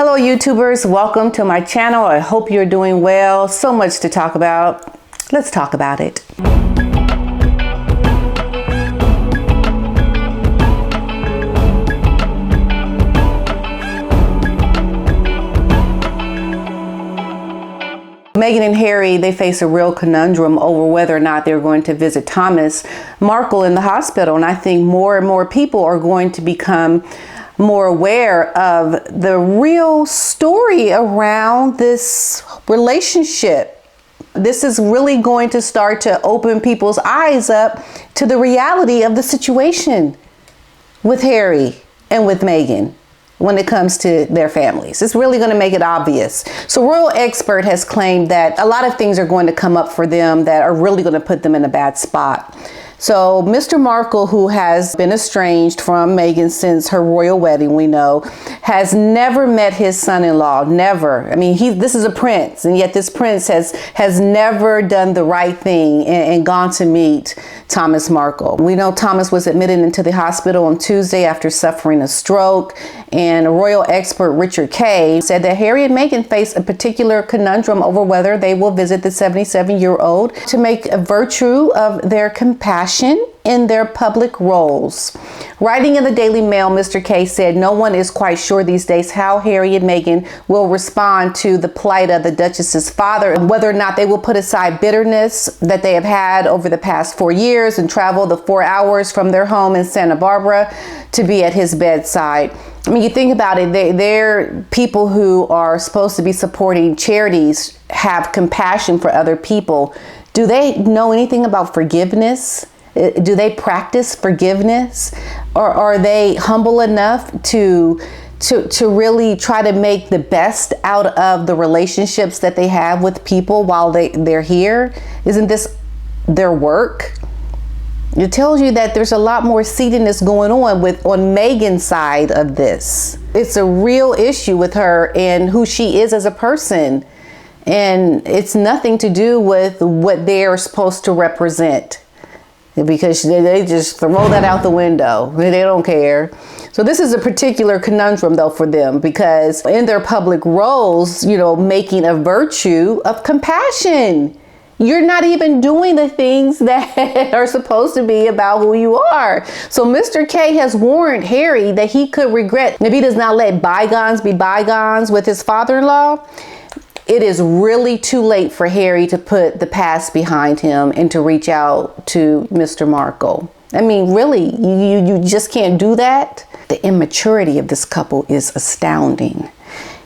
Hello YouTubers, welcome to my channel. I hope you're doing well. So much to talk about. Let's talk about it. Meghan and Harry, they face a real conundrum over whether or not they're going to visit Thomas Markle in the hospital. And I think more and more people are going to become more aware of the real story around this relationship. This is really going to start to open people's eyes up to the reality of the situation with Harry and with Meghan when it comes to their families. It's really going to make it obvious. So Royal Expert has claimed that a lot of things are going to come up for them that are really going to put them in a bad spot. So Mr. Markle, who has been estranged from Meghan since her royal wedding, we know, has never met his son-in-law, never. I mean, this is a prince, and yet this prince has never done the right thing and gone to meet Thomas Markle. We know Thomas was admitted into the hospital on Tuesday after suffering a stroke, and Royal Expert Richard Kay said that Harry and Meghan face a particular conundrum over whether they will visit the 77-year-old to make a virtue of their compassion in their public roles. Writing in the Daily Mail, Mr. Kay said no one is quite sure these days how Harry and Meghan will respond to the plight of the Duchess's father, and whether or not they will put aside bitterness that they have had over the past 4 years and travel the 4 hours from their home in Santa Barbara to be at his bedside. I mean, you think about it, they're people who are supposed to be supporting charities, have compassion for other people. Do they know anything about forgiveness? Do they practice forgiveness? Or are they humble enough to really try to make the best out of the relationships that they have with people while they're here? Isn't this their work? It tells you that there's a lot more seediness going on Meghan's side of this. It's a real issue with her and who she is as a person. And it's nothing to do with what they're supposed to represent, because they just throw that out the window. They don't care. So this is a particular conundrum, though, for them, because in their public roles, you know, making a virtue of compassion. You're not even doing the things that are supposed to be about who you are. So Mr. K has warned Harry that he could regret if he does not let bygones be bygones with his father-in-law. It is really too late for Harry to put the past behind him and to reach out to Mr. Markle. I mean, really, you just can't do that. The immaturity of this couple is astounding.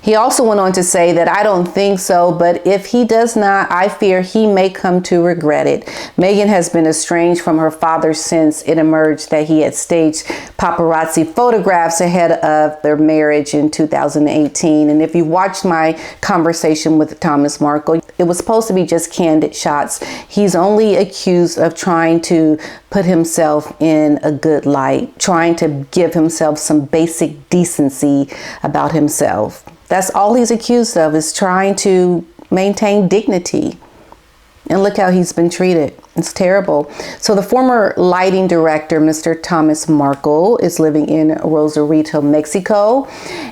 He also went on to say that I don't think so, but if he does not, I fear he may come to regret it. Meghan has been estranged from her father since it emerged that he had staged paparazzi photographs ahead of their marriage in 2018. And if you watched my conversation with Thomas Markle, it was supposed to be just candid shots. He's only accused of trying to put himself in a good light, trying to give himself some basic decency about himself. That's all he's accused of, is trying to maintain dignity. And look how he's been treated. It's terrible. So the former lighting director, Mr. Thomas Markle, is living in Rosarito, Mexico.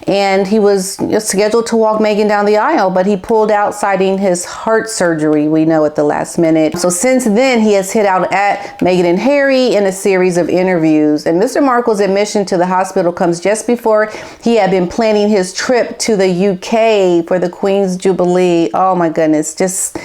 And he was scheduled to walk Meghan down the aisle, but he pulled out citing his heart surgery, we know, at the last minute. So since then, he has hit out at Meghan and Harry in a series of interviews. And Mr. Markle's admission to the hospital comes just before he had been planning his trip to the UK for the Queen's Jubilee. Oh my goodness, just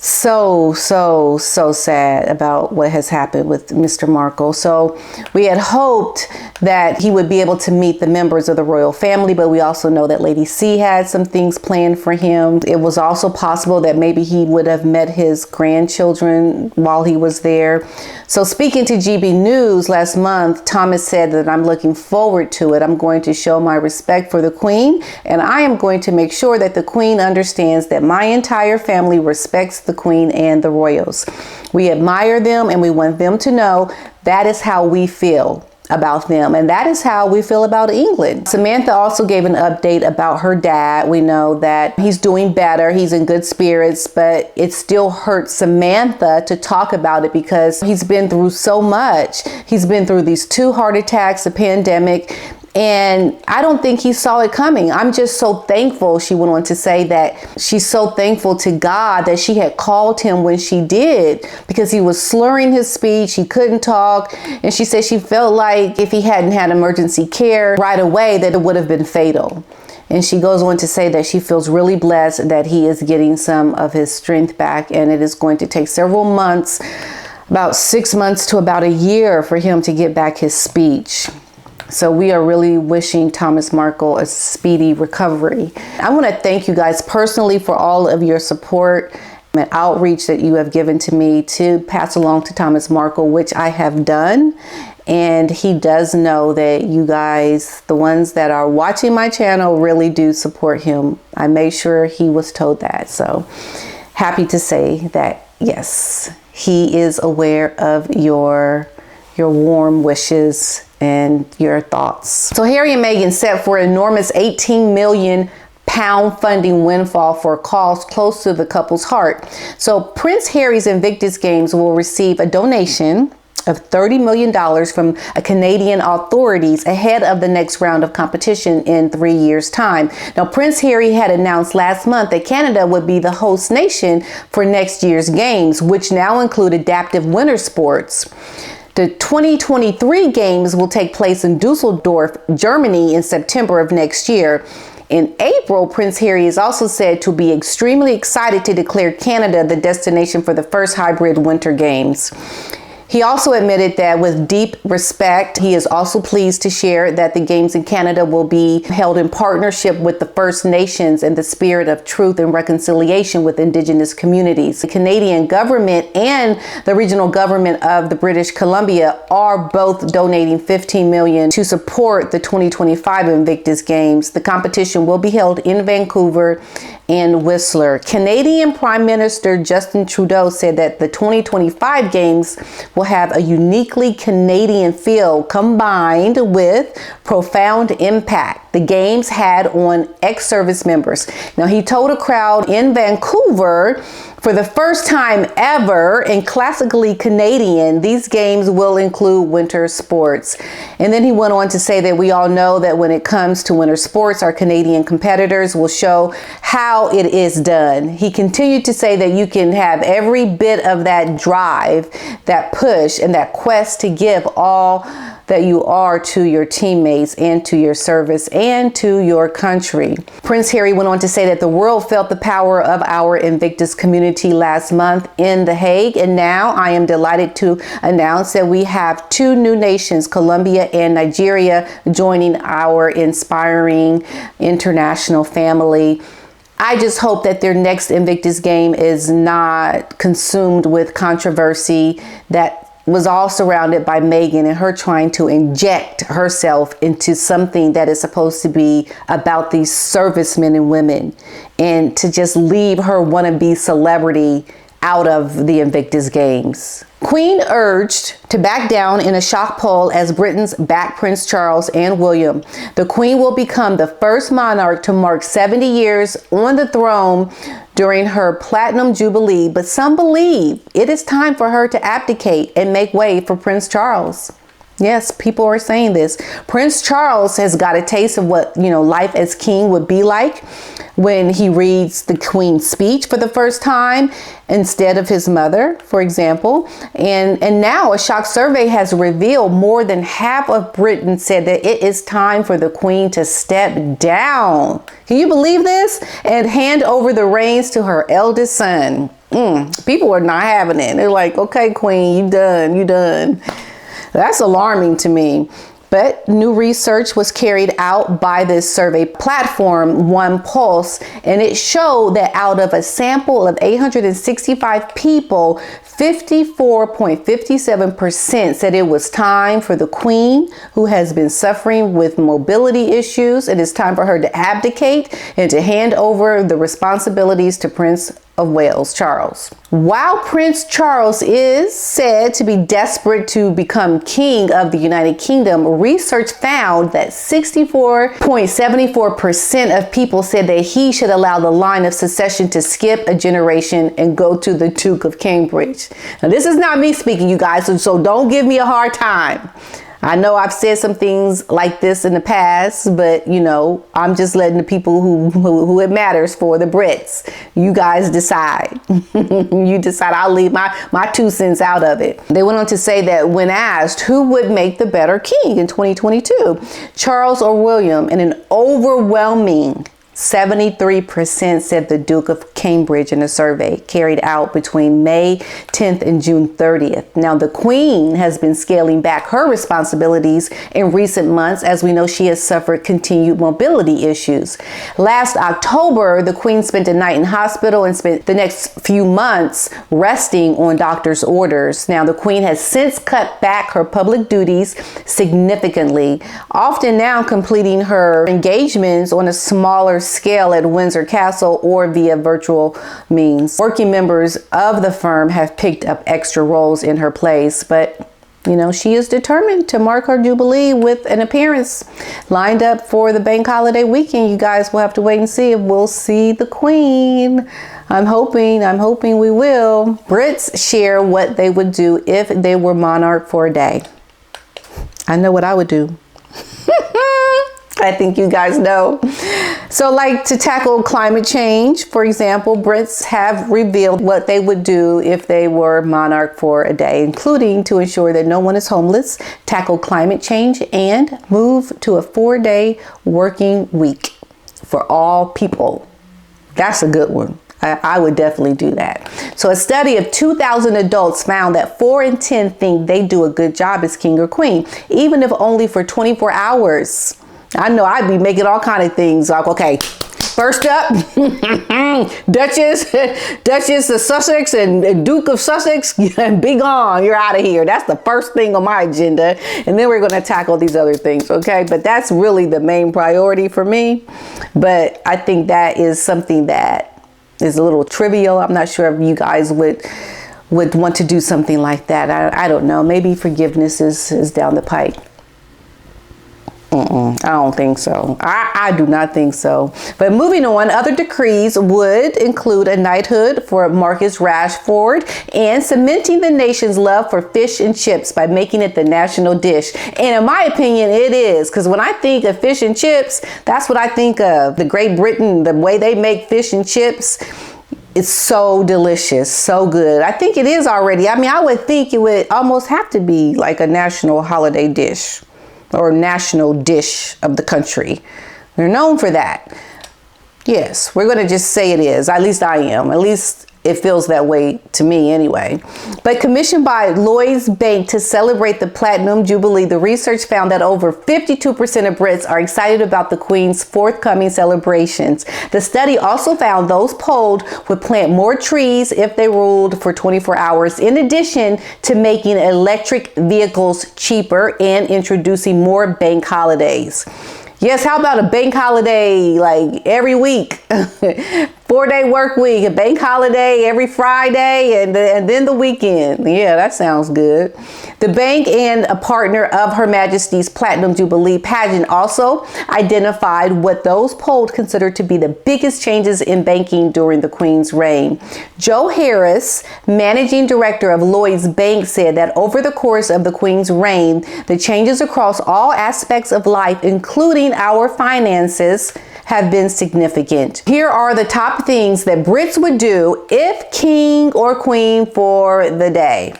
so sad about what has happened with Mr. Markle. So we had hoped that he would be able to meet the members of the royal family, but we also know that Lady C had some things planned for him. It was also possible that maybe he would have met his grandchildren while he was there. So speaking to GB News last month, Thomas said that I'm looking forward to it. I'm going to show my respect for the Queen, and I am going to make sure that the Queen understands that my entire family respects the Queen and the royals. We admire them, and we want them to know that is how we feel about them, and that is how we feel about England. Samantha also gave an update about her dad. We know that he's doing better, he's in good spirits, but it still hurts Samantha to talk about it because he's been through so much. He's been through these 2 heart attacks, a pandemic, And I don't think he saw it coming. I'm just so thankful, she went on to say, that she's so thankful to God that she had called him when she did, because he was slurring his speech. He couldn't talk. And she said she felt like if he hadn't had emergency care right away, that it would have been fatal. And she goes on to say that she feels really blessed that he is getting some of his strength back. And it is going to take several months, about 6 months to about a year, for him to get back his speech. So we are really wishing Thomas Markle a speedy recovery. I want to thank you guys personally for all of your support and outreach that you have given to me to pass along to Thomas Markle, which I have done. And he does know that you guys, the ones that are watching my channel, really do support him. I made sure he was told that. So happy to say that, yes, he is aware of your warm wishes and your thoughts. So Harry and Meghan set for an enormous £18 million funding windfall for a cause close to the couple's heart. So Prince Harry's Invictus Games will receive a donation of $30 million from Canadian authorities ahead of the next round of competition in 3 years' time. Now, Prince Harry had announced last month that Canada would be the host nation for next year's games, which now include adaptive winter sports. The 2023 games will take place in Dusseldorf, Germany in September of next year. In April, Prince Harry is also said to be extremely excited to declare Canada the destination for the first hybrid winter games. He also admitted that with deep respect, he is also pleased to share that the games in Canada will be held in partnership with the First Nations in the spirit of truth and reconciliation with Indigenous communities. The Canadian government and the regional government of the British Columbia are both donating $15 million to support the 2025 Invictus Games. The competition will be held in Vancouver and Whistler. Canadian Prime Minister Justin Trudeau said that the 2025 Games will have a uniquely Canadian feel combined with profound impact the games had on ex-service members. Now, he told a crowd in Vancouver, for the first time ever in classically Canadian, these games will include winter sports. And then he went on to say that we all know that when it comes to winter sports, our Canadian competitors will show how it is done. He continued to say that you can have every bit of that drive, that push, and that quest to give all that you are to your teammates and to your service and to your country. Prince Harry went on to say that the world felt the power of our Invictus community last month in The Hague, and now I am delighted to announce that we have 2 new nations, Colombia and Nigeria, joining our inspiring international family. I just hope that their next Invictus game is not consumed with controversy that was all surrounded by Meghan and her trying to inject herself into something that is supposed to be about these servicemen and women, and to just leave her wannabe celebrity out of the Invictus Games. Queen urged to back down in a shock poll as Britain's back Prince Charles and William. The Queen will become the first monarch to mark 70 years on the throne during her Platinum Jubilee, but some believe it is time for her to abdicate and make way for Prince Charles. Yes, people are saying this. Prince Charles has got a taste of what, life as king would be like when he reads the Queen's speech for the first time instead of his mother, for example. And now a shock survey has revealed more than half of Britain said that it is time for the Queen to step down. Can you believe this? And hand over the reins to her eldest son. People are not having it. They're like, okay, Queen, you done. That's alarming to me. But new research was carried out by this survey platform, One Pulse, and it showed that out of a sample of 865 people, 54.57% said it was time for the Queen, who has been suffering with mobility issues. It is time for her to abdicate and to hand over the responsibilities to Prince of Wales, Charles. While Prince Charles is said to be desperate to become king of the United Kingdom, research found that 64.74% of people said that he should allow the line of succession to skip a generation and go to the Duke of Cambridge. Now, this is not me speaking, you guys, so don't give me a hard time. I know I've said some things like this in the past, but you know, I'm just letting the people who it matters for, the Brits, you guys decide. You decide. I'll leave my 2 cents out of it. They went on to say that when asked who would make the better king in 2022, Charles or William, in an overwhelming 73% said the Duke of Cambridge in a survey carried out between May 10th and June 30th. Now, the Queen has been scaling back her responsibilities in recent months, as we know she has suffered continued mobility issues. Last October, the Queen spent a night in hospital and spent the next few months resting on doctor's orders. Now, the Queen has since cut back her public duties significantly, often now completing her engagements on a smaller scale at Windsor Castle or via virtual means. Working members of the firm have picked up extra roles in her place, but you know, she is determined to mark her jubilee with an appearance lined up for the bank holiday weekend. You guys will have to wait and see if we'll see the Queen. I'm hoping we will. Brits share what they would do if they were monarch for a day. I know what I would do. I think you guys know. So, like, to tackle climate change, for example, Brits have revealed what they would do if they were monarch for a day, including to ensure that no one is homeless, tackle climate change, and move to a 4-day working week for all people. That's a good one. I would definitely do that. So a study of 2,000 adults found that 4 in 10 think they do a good job as king or queen, even if only for 24 hours. I know I'd be making all kind of things like, okay, first up, Duchess of Sussex and Duke of Sussex, be gone, you're out of here. That's the first thing on my agenda. And then we're going to tackle these other things, okay? But that's really the main priority for me. But I think that is something that is a little trivial. I'm not sure if you guys would want to do something like that. I don't know. Maybe forgiveness is down the pike. I don't think so. I do not think so. But moving on, other decrees would include a knighthood for Marcus Rashford and cementing the nation's love for fish and chips by making it the national dish. And in my opinion, it is, because when I think of fish and chips, that's what I think of. The Great Britain, the way they make fish and chips. It's so delicious, so good. I think it is already. I mean, I would think it would almost have to be like a national holiday dish, or national dish of the country. They're known for that. Yes, we're going to just say it is. At least I am. At least it feels that way to me anyway. But commissioned by Lloyds Bank to celebrate the Platinum Jubilee, the research found that over 52% of Brits are excited about the Queen's forthcoming celebrations. The study also found those polled would plant more trees if they ruled for 24 hours, in addition to making electric vehicles cheaper and introducing more bank holidays. Yes, how about a bank holiday like every week? 4-day work week, a bank holiday every Friday, and then the weekend. Yeah, that sounds good. The bank and a partner of Her Majesty's Platinum Jubilee pageant also identified what those polled considered to be the biggest changes in banking during the Queen's reign. Joe Harris, managing director of Lloyds Bank, said that over the course of the Queen's reign, the changes across all aspects of life, including our finances, have been significant. Here are the top things that Brits would do if king or queen for the day.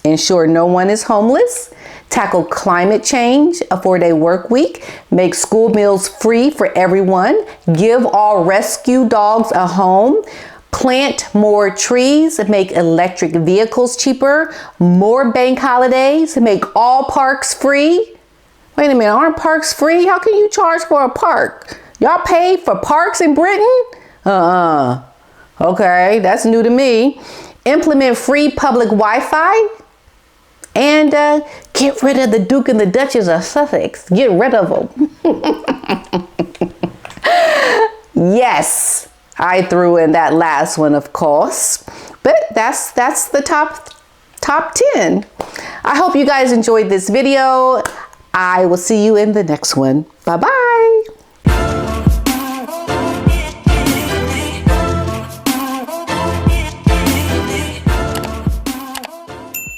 Ensure no one is homeless. Tackle climate change, a 4-day work week. Make school meals free for everyone. Give all rescue dogs a home. Plant more trees, make electric vehicles cheaper. More bank holidays, make all parks free. Wait a minute, aren't parks free? How can you charge for a park? Y'all pay for parks in Britain? Okay, that's new to me. Implement free public Wi-Fi. And get rid of the Duke and the Duchess of Sussex. Get rid of them. Yes, I threw in that last one, of course. But that's the top 10. I hope you guys enjoyed this video. I will see you in the next one. Bye-bye.